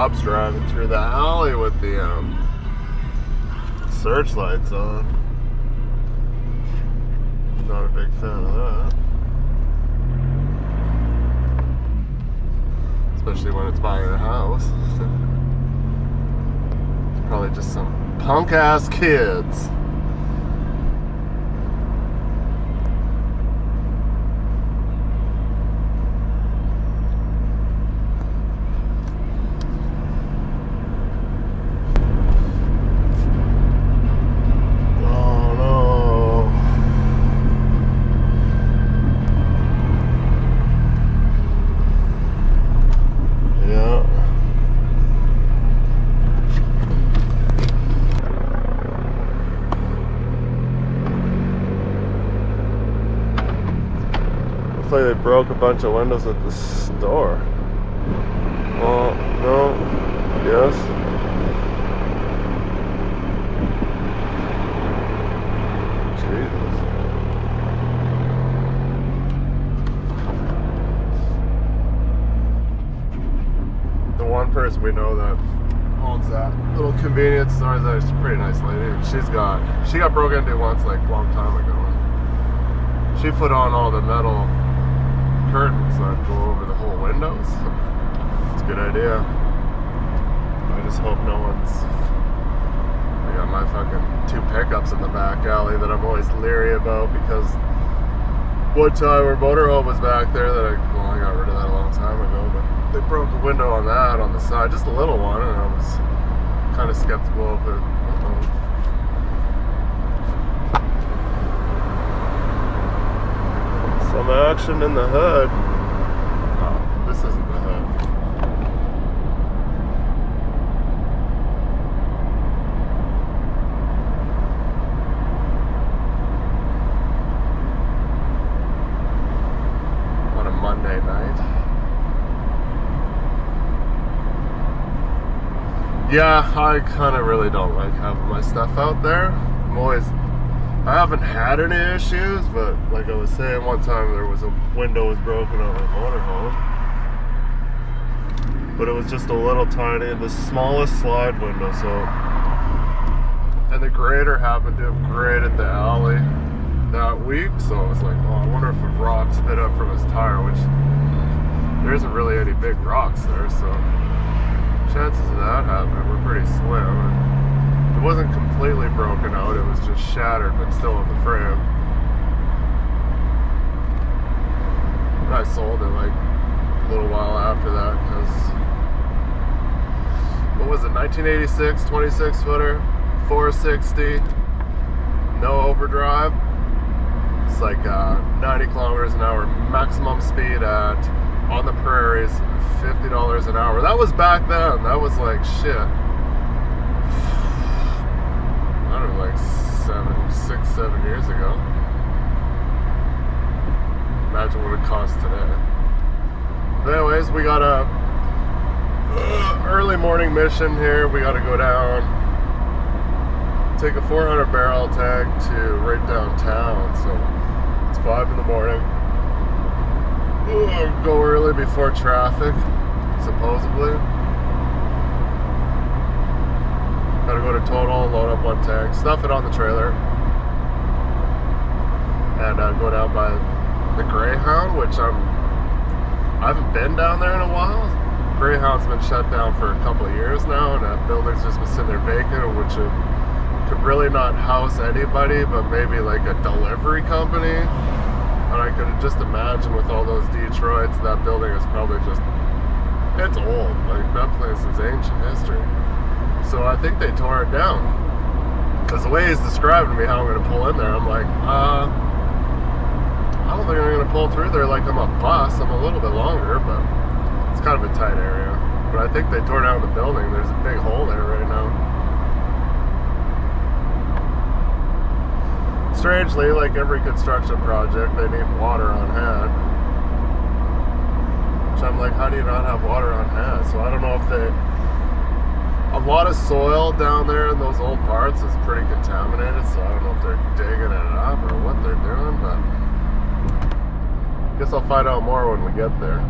cops driving through the alley with the searchlights on. Not a big fan of that. Especially when it's by your house. It's probably just some punk ass kids. Like they broke a bunch of windows at the store. Well, no, yes. Jesus. The one person we know that owns that little convenience store is a pretty nice lady. She got broken into once, like a long time ago. And she put on all the metal curtains that go over the whole windows. It's a good idea. I just hope no one's... I got my fucking 2 pickups in the back alley that I'm always leery about because one time our motorhome was back there that I got rid of that a long time ago, but they broke a window on that on the side, just a little one, and I was kind of skeptical of it. Some action in the hood. Oh, this isn't the hood. On a Monday night. Yeah, I kind of really don't like having my stuff out there. I haven't had any issues, but like I was saying, one time there was a window was broken on my motorhome. But it was just a little tiny, the smallest slide window, so... And the grader happened to have graded the alley that week, so I was like, oh, I wonder if a rock spit up from his tire, which there isn't really any big rocks there, so chances of that happening were pretty slim. And it wasn't completely broken out, it was just shattered but still in the frame. And I sold it like a little while after that because, what was it, 1986, 26 footer, 460, no overdrive. It's like 90 kilometers an hour maximum speed at, on the prairies, $50 an hour. That was back then, that was like shit. I don't know, like 7 years ago. Imagine what it costs today. But anyways, we got a early morning mission here. We got to go down, take a 400 barrel tank to right downtown. So it's 5 in the morning. Go early before traffic, supposedly. Gotta go to Total, load up 1 tank, stuff it on the trailer, and go down by the Greyhound, which I haven't been down there in a while. Greyhound's been shut down for a couple of years now, and that building's just been sitting there vacant, which it could really not house anybody, but maybe like a delivery company. And I could just imagine with all those Detroits, that building is probably just, it's old. Like, that place is ancient history. So I think they tore it down. Because the way he's describing to me how I'm going to pull in there, I'm like, I don't think I'm going to pull through there like I'm a bus. I'm a little bit longer, but it's kind of a tight area. But I think they tore down the building. There's a big hole there right now. Strangely, like every construction project, they need water on hand. Which I'm like, how do you not have water on hand? So I don't know if a lot of soil down there in those old parts is pretty contaminated, so I don't know if they're digging it up or what they're doing, but I guess I'll find out more when we get there.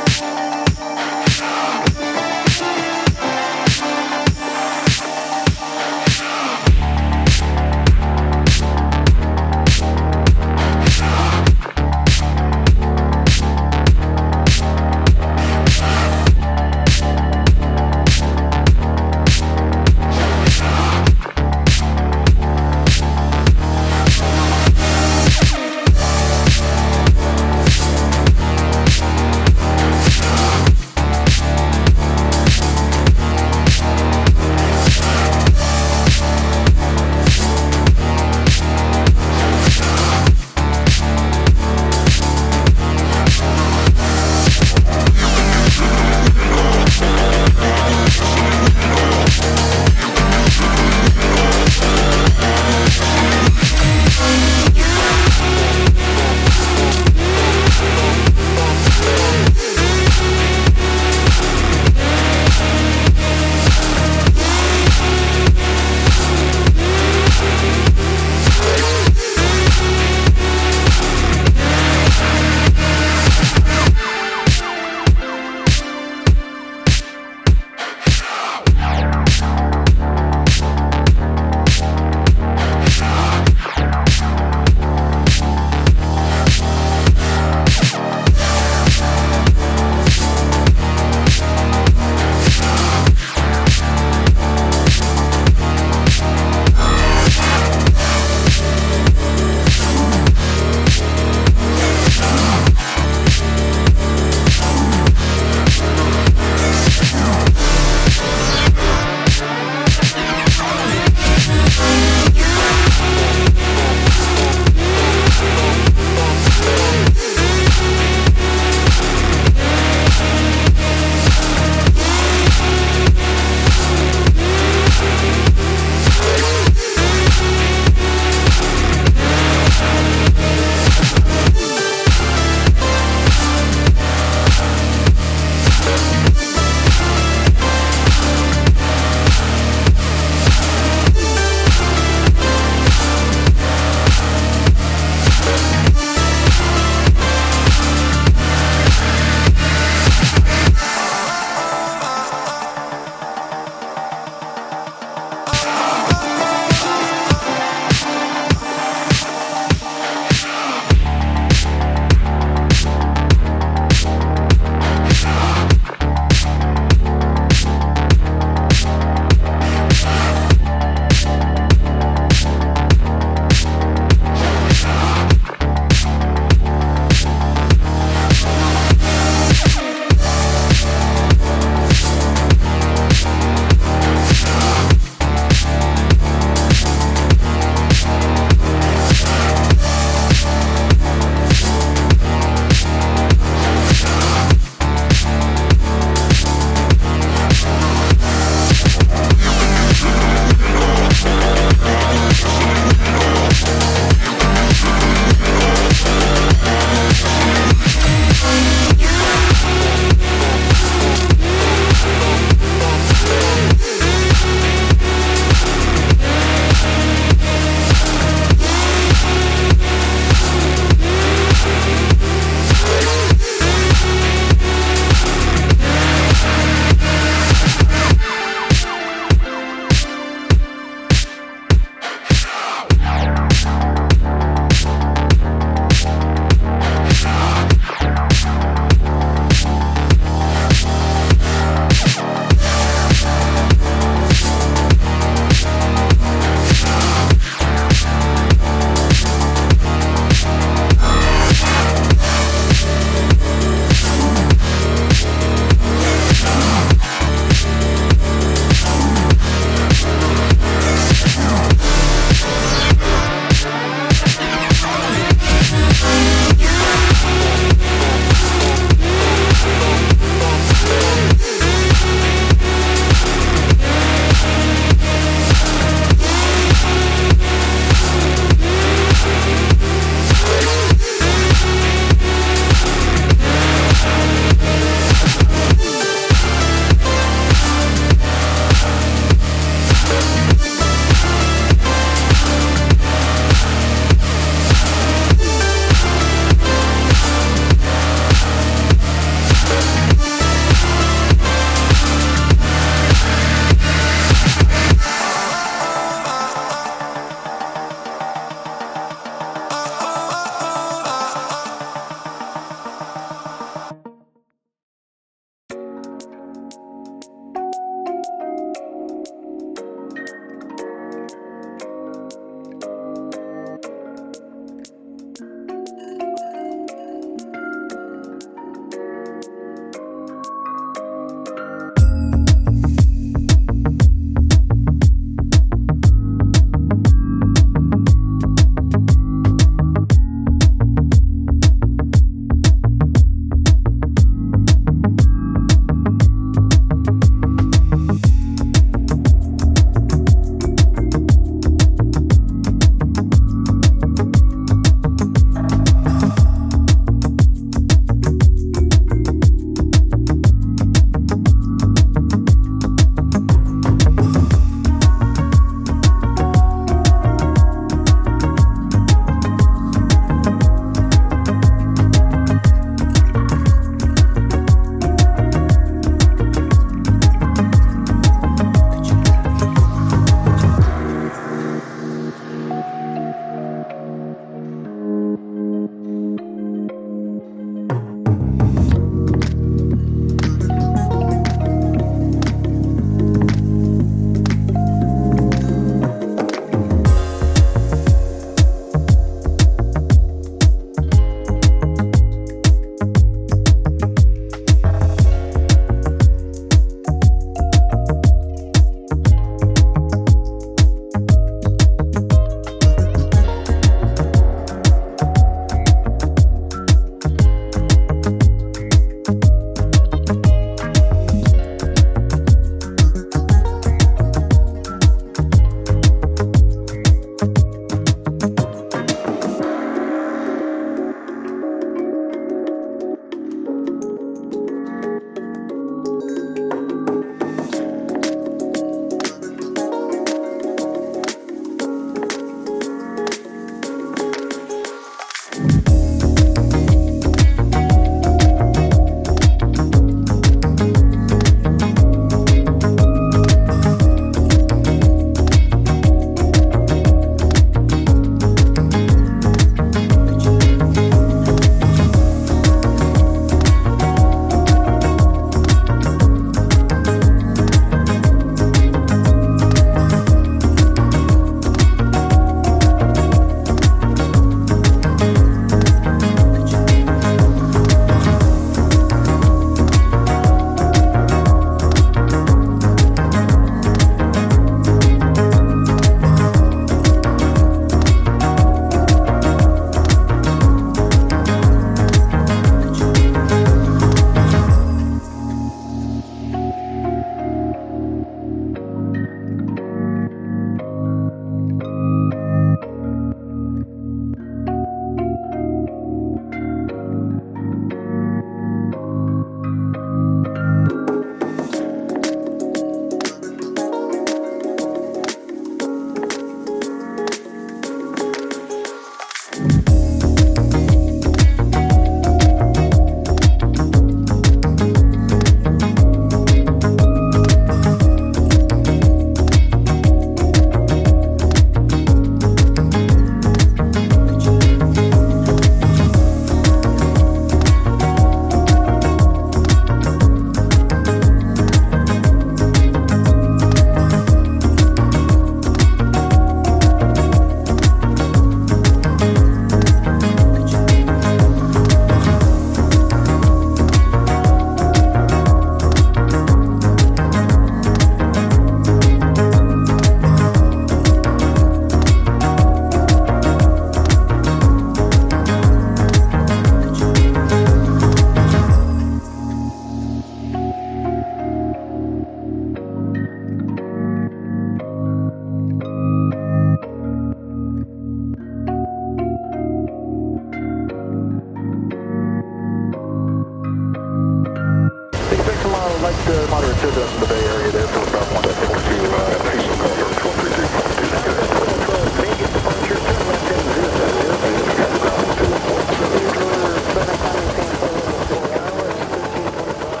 light moderate turbulence in the Bay Area there for southbound at 42, official call for 1232.2. Vegas departure, turn left heading 070. Ground to report. Southern climbing San Pablo, 4 hours, 1325.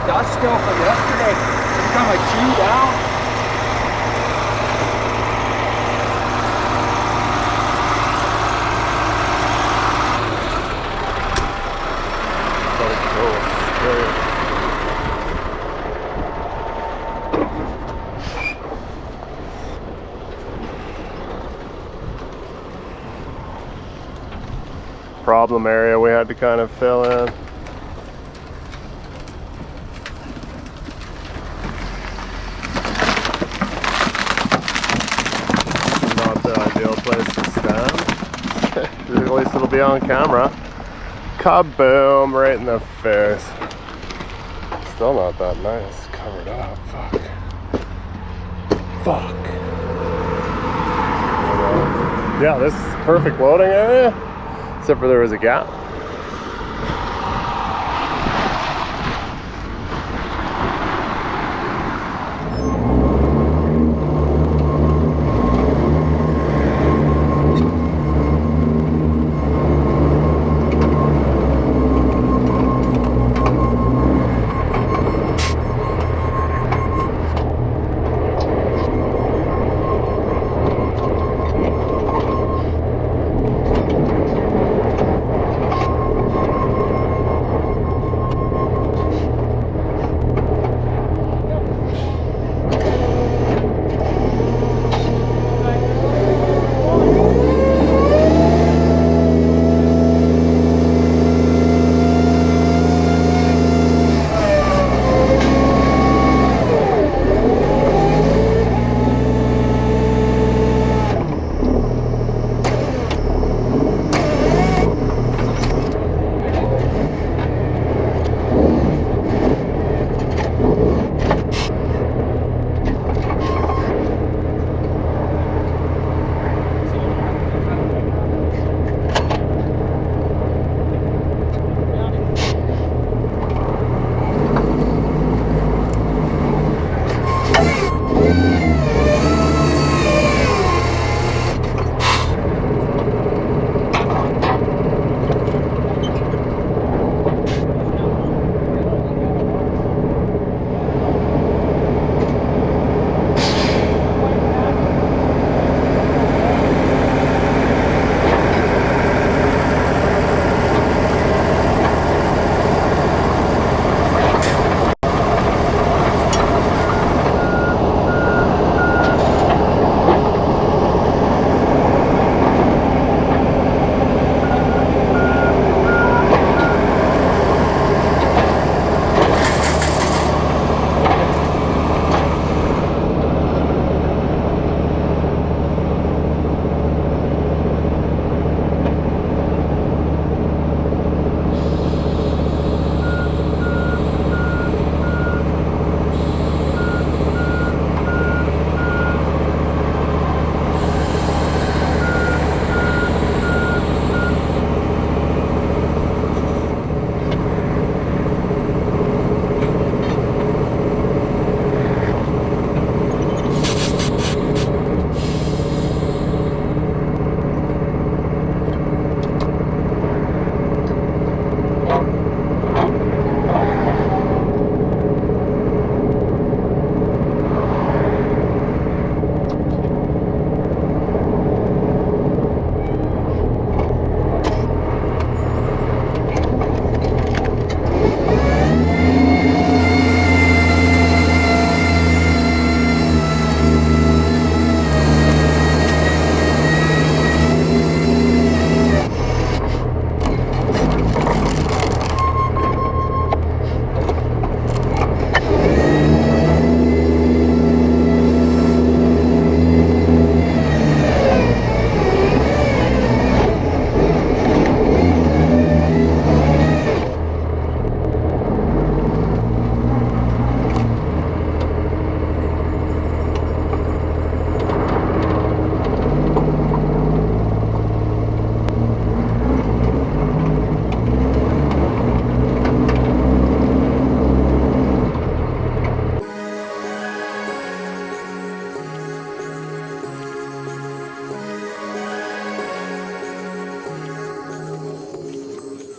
dust still from yesterday. Every time I chew down. Problem area we had to kind of fill in. place to stand. At least it'll be on camera. Kaboom! Right in the face. Still not that nice. Covered up. Fuck. Fuck. Yeah, this is perfect loading area. Except for there was a gap.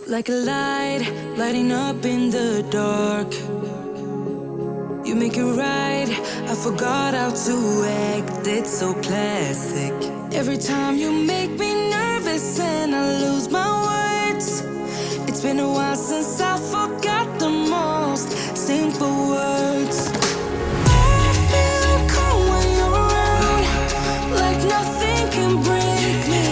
Like a light, lighting up in the dark. You make it right, I forgot how to act. It's so classic. Every time you make me nervous and I lose my words. It's been a while since I forgot the most simple words. I feel calm when you're around, like nothing can break me.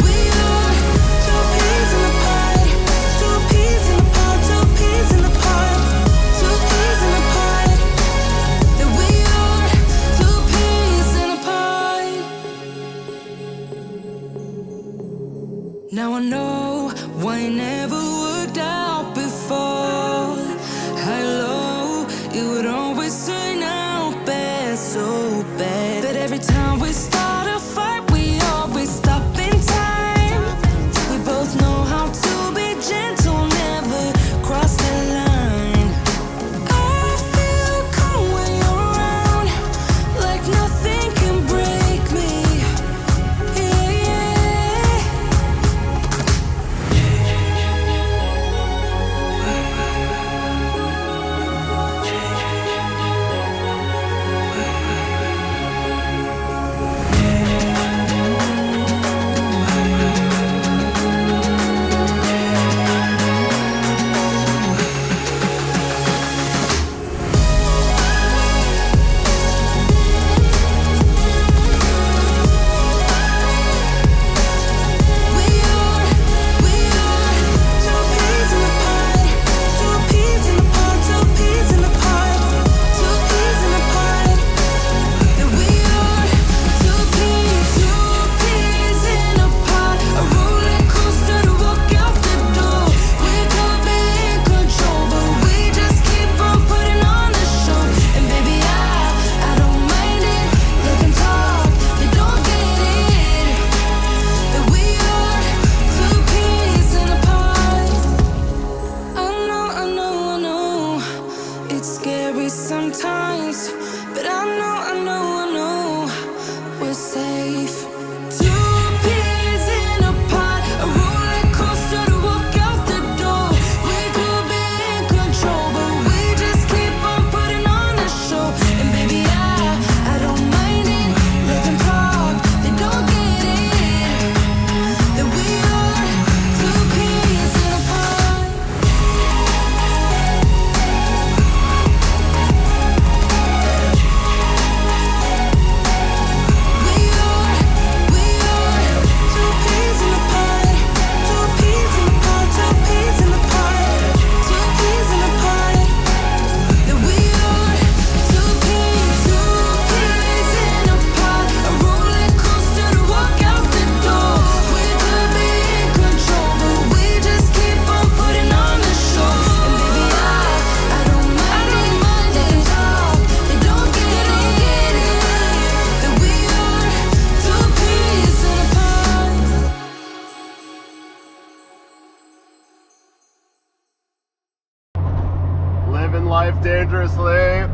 We are Now I know why it never worked out before. Hello, it would always turn out bad, so bad. But every time we start a fight, we always stop in time. We both know how to be gentle, never cross the line. I feel calm when you're around, like nothing can break me. Yeah, yeah. Sometimes, but I know we're safe. Two peas in a pod, a roller coaster to walk out the door. We could be in control, but we just keep on putting on the show. And baby, I don't mind it. Let them talk, they don't get it. That we are two peas in a pod. Living life dangerously.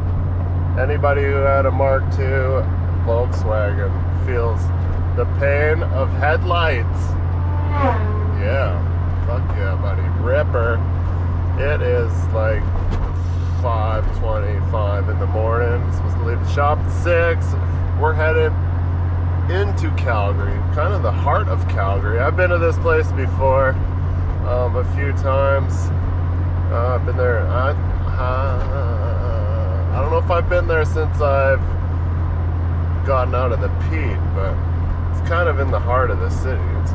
Anybody who had a Mark II Volkswagen feels the pain of headlights. Yeah, fuck yeah, buddy. Ripper. It is like 5:25 in the morning. Supposed to leave the shop at 6. We're headed into Calgary, kind of the heart of Calgary. I've been to this place before a few times. I've been there. I don't know if I've been there since I've gotten out of the Pete, but it's kind of in the heart of the city. It's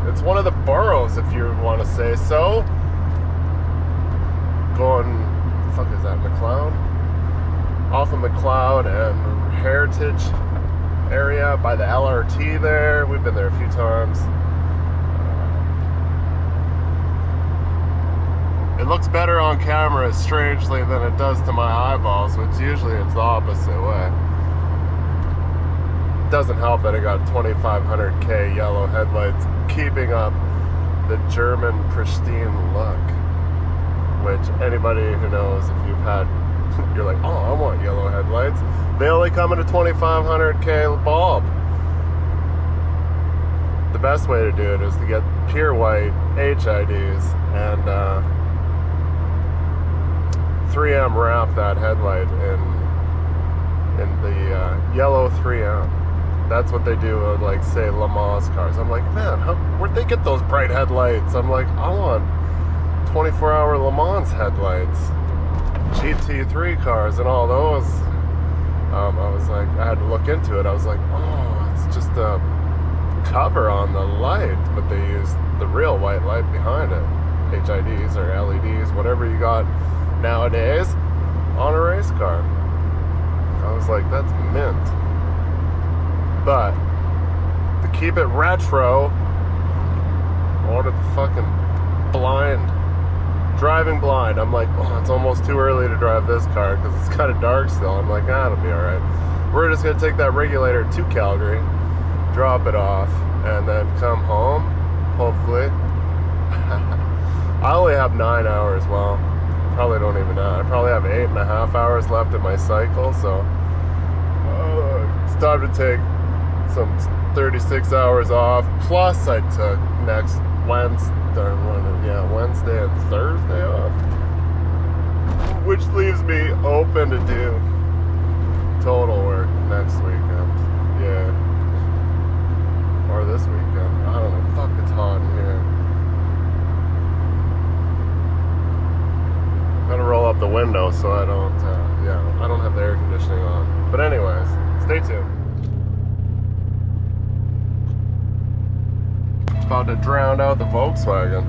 It's one of the boroughs, if you want to say so. Going, fuck is that, McLeod? Off of McLeod and Heritage area by the LRT there. We've been there a few times. It looks better on camera, strangely, than it does to my eyeballs, which usually it's the opposite way. It doesn't help that I got 2500K yellow headlights keeping up the German pristine look, which anybody who knows, if you've had, you're like, oh, I want yellow headlights. They only come in a 2500K bulb. The best way to do it is to get pure white HIDs and 3M wrap that headlight in the yellow 3M. That's what they do with, like, say, Le Mans cars. I'm like, man, where'd they get those bright headlights? I'm like, I want 24-hour Le Mans headlights. GT3 cars and all those. I was like, I had to look into it. I was like, oh, it's just a cover on the light, but they use the real white light behind it. HIDs or LEDs, whatever you got nowadays on a race car. I was like, that's mint. But to keep it retro, I wanted the fucking blind. Driving blind. I'm like, oh, it's almost too early to drive this car because it's kind of dark still. I'm like, ah, it'll be alright. We're just going to take that regulator to Calgary, drop it off, and then come home, hopefully. I only have 9 hours. Well, probably don't even know. I probably have 8.5 hours left in my cycle, so it's time to take some 36 hours off. Plus, I took next Wednesday and Thursday off, which leaves me open to do total work next weekend. Yeah. Or this weekend. I don't know. Fuck, it's hot in here. Gotta roll up the window so I don't, I don't have the air conditioning on. But anyways, stay tuned. About to drown out the Volkswagen.